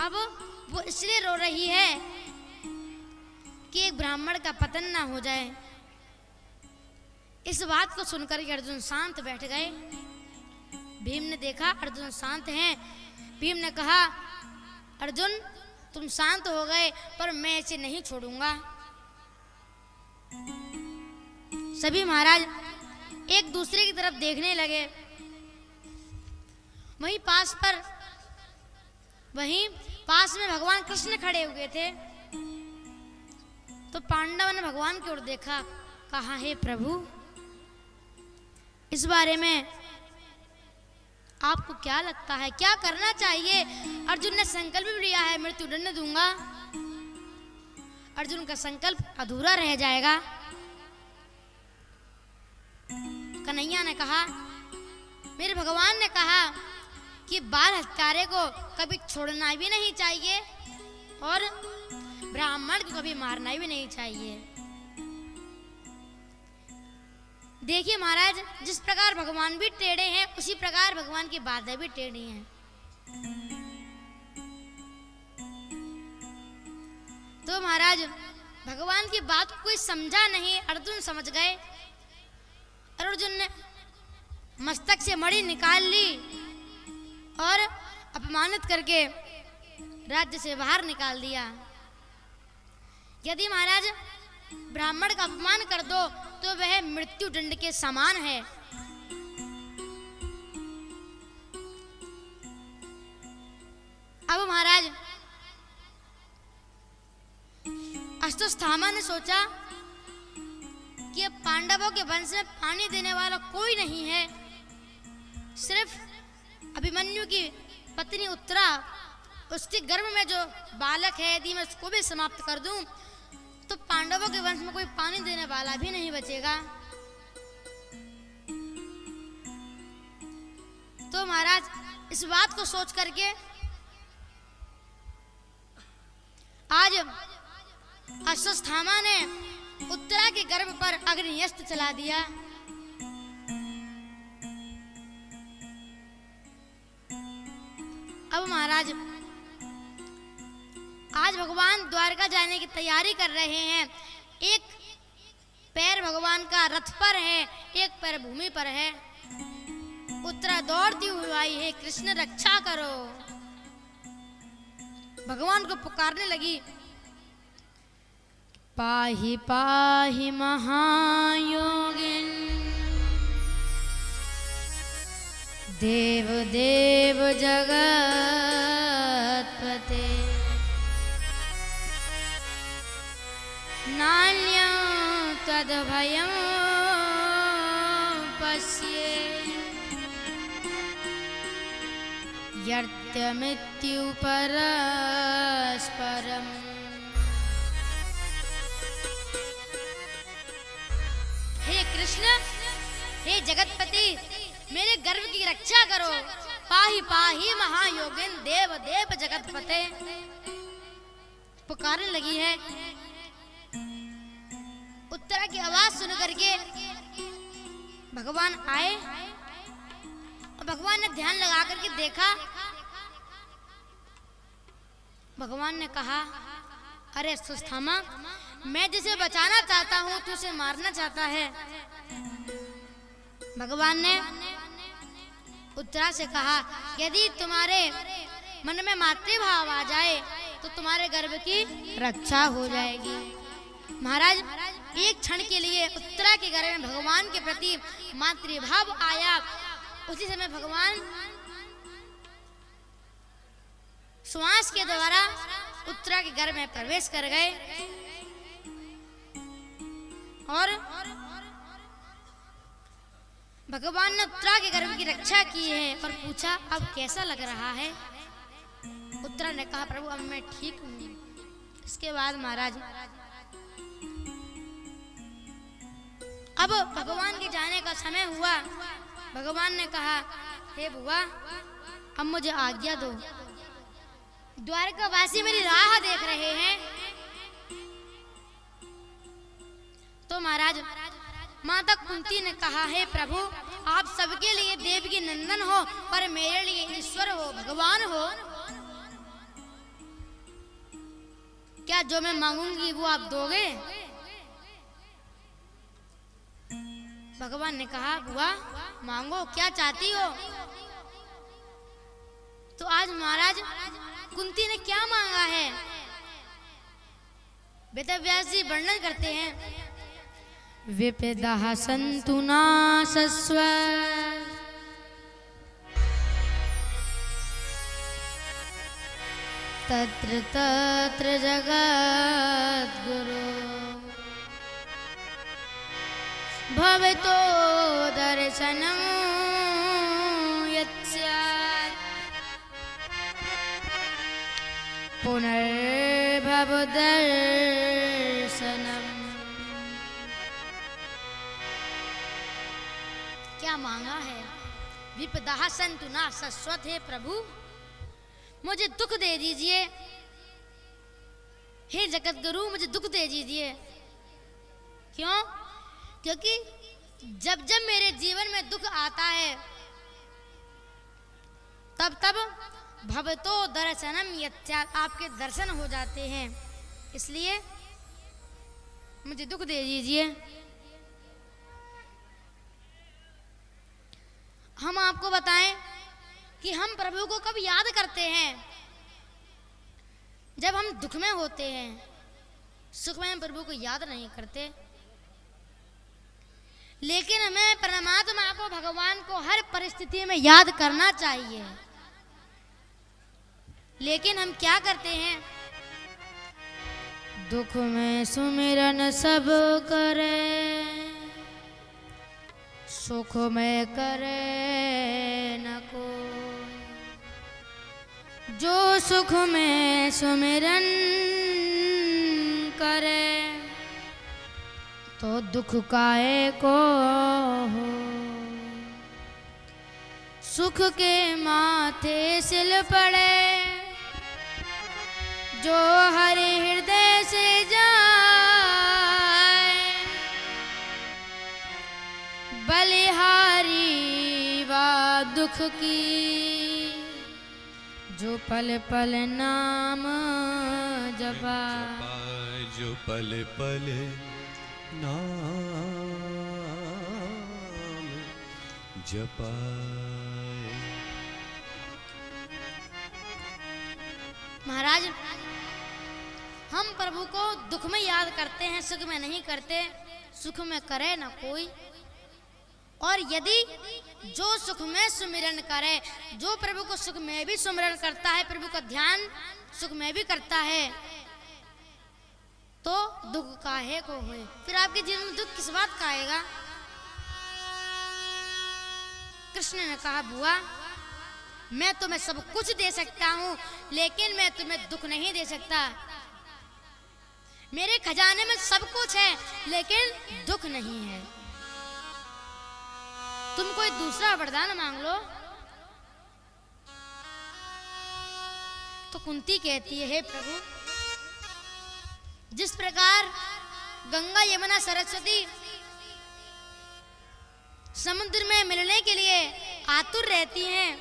अब वो इसलिए रो रही है कि एक ब्राह्मण का पतन ना हो जाए। इस बात को सुनकर के अर्जुन शांत बैठ गए। भीम ने देखा अर्जुन शांत हैं। भीम ने कहा, अर्जुन तुम शांत हो गए, पर मैं इसे नहीं छोड़ूंगा। सभी महाराज एक दूसरे की तरफ देखने लगे। वहीं पास में भगवान कृष्ण खड़े हुए थे। तो पांडवों ने भगवान की ओर देखा, कहा, हे प्रभु, इस बारे में आपको क्या लगता है, क्या करना चाहिए? अर्जुन ने संकल्प भी लिया है, मृत्युदंड दूंगा। अर्जुन का संकल्प अधूरा रह जाएगा। कन्हैया ने कहा, मेरे भगवान ने कहा कि बाल हत्यारे को कभी छोड़ना भी नहीं चाहिए और ब्राह्मण को कभी मारना भी नहीं चाहिए। देखिए महाराज, जिस प्रकार भगवान भी टेढ़े हैं, उसी प्रकार भगवान की बातें भी टेढ़ी हैं। तो महाराज भगवान की बात को कोई समझा नहीं, अर्जुन समझ गए। अर्जुन ने मस्तक से मणि निकाल ली और अपमानित करके राज्य से बाहर निकाल दिया। यदि महाराज ब्राह्मण का अपमान कर दो तो वह मृत्यु दंड के समान है। अब महाराज अश्वत्थामा ने सोचा कि अब पांडवों के वंश में पानी देने वाला कोई नहीं है, सिर्फ अभिमन्यु की पत्नी उत्तरा, उसके गर्भ में जो बालक है, यदि मैं उसको भी समाप्त कर दूं तो पांडवों के वंश में कोई पानी देने वाला भी नहीं बचेगा। तो महाराज इस बात को सोच करके आज अश्वत्थामा ने उत्तरा के गर्भ पर अग्नियस्त्र चला दिया। अब महाराज आज भगवान द्वारका जाने की तैयारी कर रहे हैं। एक पैर भगवान का रथ पर है, एक पैर भूमि पर है। उत्तरा दौड़ती हुई आई है, कृष्ण रक्षा करो। भगवान को पुकारने लगी, पाहि पाहि महायोगिन देव देव जगत्पते नान्यं तद्भयं पश्ये यर्त्यमृत्युपरस्परम्। हे कृष्ण, हे जगतपति, मेरे गर्भ की रक्षा करो। पाहि पाहि महायोगिन देव देव जगतपते। पुकारने लगी है। उत्तरा की आवाज सुन करके भगवान आए और भगवान ने ध्यान लगा करके देखा। भगवान ने कहा, अरे अश्वत्थामा, मैं जिसे बचाना चाहता हूं तू उसे मारना चाहता है। भगवान ने उत्तरा से कहा, यदि तुम्हारे मन में मातृभाव आ जाए तो तुम्हारे गर्भ की रक्षा हो जाएगी। महाराज एक क्षण के लिए उत्तरा के गर्भ में भगवान के प्रति मातृभाव आया। उसी समय भगवान श्वास के द्वारा उत्तरा के गर्भ में प्रवेश कर गए और भगवान ने उत्तरा के गर्भ की रक्षा की है और पूछा, अब कैसा लग रहा है? उत्तरा ने कहा, प्रभु अब मैं ठीक हूँ। इसके बाद महाराज अब भगवान के जाने का समय हुआ। भगवान ने कहा, हे बुआ, अब मुझे आज्ञा दो। द्वारकावासी मेरी राह देख रहे हैं। तो महाराज माता कुंती ने कहा, हे प्रभु, आप सबके लिए देव की नंदन हो पर मेरे लिए ईश्वर हो, भगवान हो। क्या जो मैं मांगूंगी वो आप दोगे? भगवान ने कहा बुआ मांगो, क्या चाहती हो? तो आज महाराज कुंती ने क्या मांगा है? बेटा व्यास जी वर्णन करते हैं, विपदा संतु नासस्व तत्र तत्र जगद्गुरु भवतो दर्शनं यत्स्यात् पुनर्भव दर्शनम्। क्या मांगा है? विपदा संतु ना सस्वत है प्रभु, मुझे दुख दे दीजिए। हे जगत गुरु मुझे दुख दे दीजिए। क्यों? क्योंकि जब जब मेरे जीवन में दुख आता है तब तब भवतो दर्शनम यत्स्यात्, आपके दर्शन हो जाते हैं, इसलिए मुझे दुख दे दीजिए। हम आपको बताएं कि हम प्रभु को कब याद करते हैं? जब हम दुख में होते हैं, सुख में हम प्रभु को याद नहीं करते। लेकिन हमें परमात्मा को, भगवान को हर परिस्थिति में याद करना चाहिए। लेकिन हम क्या करते हैं? दुख में सुमिरन सब करे, सुख में करे न कोई। जो सुख में सुमिरन करे तो दुख काहे को हो। सुख के माथे सिल पड़े, जो हरि हृदय से जाए। बलिहारी वा दुख की, जो पल पल नाम जपा। जो पल पल नाम जपाए। महाराज हम प्रभु को दुख में याद करते हैं, सुख में नहीं करते। सुख में करे ना कोई। और यदि जो सुख में सुमिरन करे, जो प्रभु को सुख में भी सुमिरन करता है, प्रभु का ध्यान सुख में भी करता है, तो दुख काहे को होए। फिर आपके जीवन में दुख किस बात का आएगा? कृष्ण ने कहा बुआ मैं तुम्हें सब कुछ दे सकता हूं, लेकिन मैं तुम्हें दुख नहीं दे सकता। मेरे खजाने में सब कुछ है, लेकिन दुख नहीं है। तुम कोई दूसरा वरदान मांग लो। तो कुंती कहती है, हे प्रभु, जिस प्रकार गंगा यमुना सरस्वती समुद्र में मिलने के लिए आतुर रहती हैं,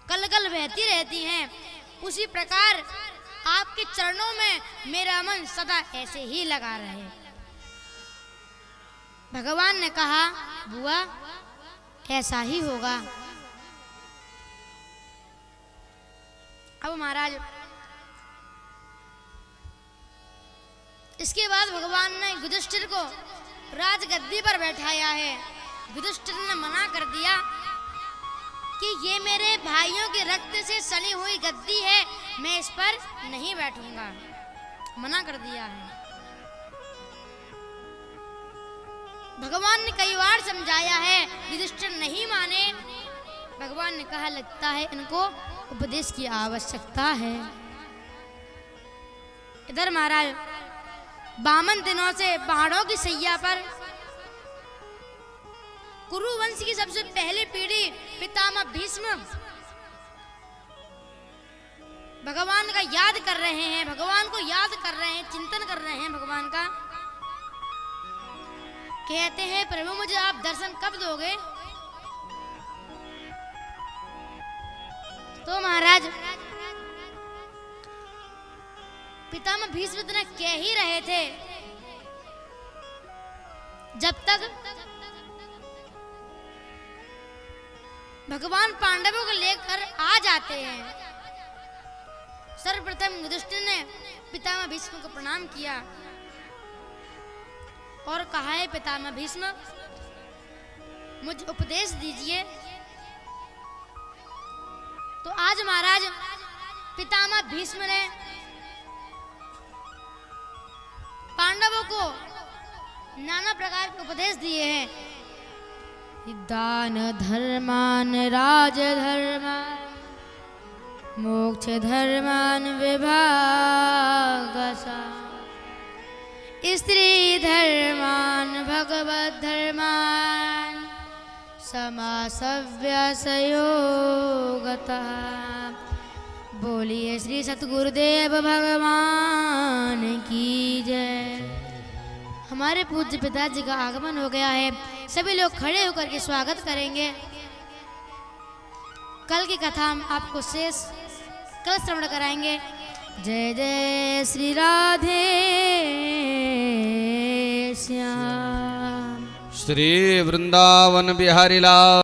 कल कल बहती रहती हैं, उसी प्रकार आपके चरणों में मेरा मन सदा ऐसे ही लगा रहे। भगवान ने कहा बुआ ऐसा ही होगा। अब महाराज इसके बाद भगवान ने युधिष्ठिर को राजगद्दी पर बैठाया है। युधिष्ठिर ने मना कर दिया कि ये मेरे भाइयों के रक्त से सनी हुई गद्दी है, मैं इस पर नहीं बैठूंगा। मना कर दिया है। भगवान ने कई बार समझाया है, युधिष्ठिर नहीं माने। भगवान ने कहा लगता है इनको उपदेश की आवश्यकता है। इधर महाराज 52 दिनों से पहाड़ों की सैया पर कुरु वंश की सबसे पहली पीढ़ी पितामह भीष्म भगवान का याद कर रहे हैं, भगवान को याद कर रहे हैं, चिंतन कर रहे हैं भगवान का। कहते हैं प्रभु मुझे आप दर्शन कब दोगे? तो महाराज पितामह भीष्म इतना कह ही रहे थे, जब तक भगवान पांडवों को लेकर आ जाते हैं। सर्वप्रथम युधिष्ठिर ने पितामह भीष्म को प्रणाम किया और कहा है, पितामह भीष्म मुझे उपदेश दीजिए। तो आज महाराज पितामह भीष्म ने पांडवों को नाना प्रकार के उपदेश दिए हैं। दान धर्मान राज धर्मान मोक्ष धर्मान विभागसा स्त्री धर्मान भगवत धर्मान समासव्यसयोगतः। बोलिए श्री सतगुरुदेव भगवान की जय। हमारे पूज्य पिताजी का आगमन हो गया है, सभी लोग खड़े होकर के स्वागत करेंगे। कल की कथा हम आपको शेष कल श्रवण कराएंगे। जय जय श्री राधे श्याम। श्री वृंदावन बिहारी लाल।